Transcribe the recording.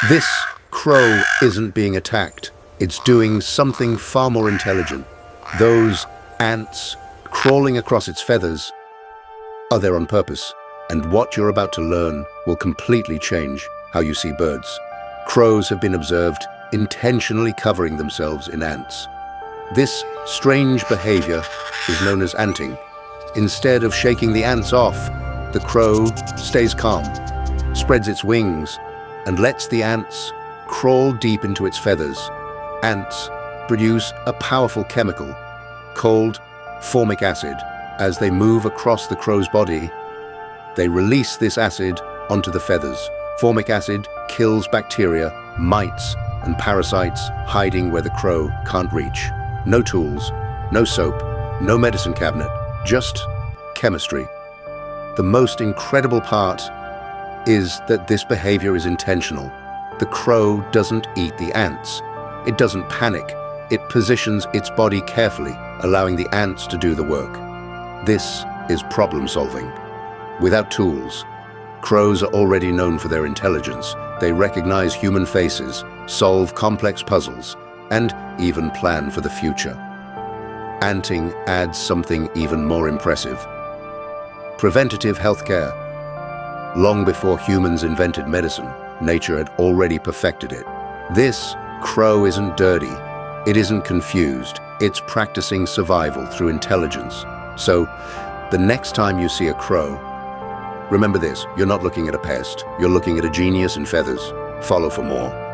This crow isn't being attacked. It's doing something far more intelligent. Those ants crawling across its feathers are there on purpose. And what you're about to learn will completely change how you see birds. Crows have been observed intentionally covering themselves in ants. This strange behavior is known as anting. Instead of shaking the ants off, the crow stays calm, spreads its wings, and lets the ants crawl deep into its feathers. Ants produce a powerful chemical called formic acid. As they move across the crow's body, they release this acid onto the feathers. Formic acid kills bacteria, mites, and parasites hiding where the crow can't reach. No tools, no soap, no medicine cabinet, just chemistry. The most incredible part is that this behavior is intentional. The crow doesn't eat the ants. It doesn't panic. It positions its body carefully, allowing the ants to do the work. This is problem solving. Without tools, crows are already known for their intelligence. They recognize human faces, solve complex puzzles, and even plan for the future. Anting adds something even more impressive. Preventative healthcare. Long before humans invented medicine, nature had already perfected it. This crow isn't dirty. It isn't confused. It's practicing survival through intelligence. So, the next time you see a crow, remember this: you're not looking at a pest, you're looking at a genius in feathers. Follow for more.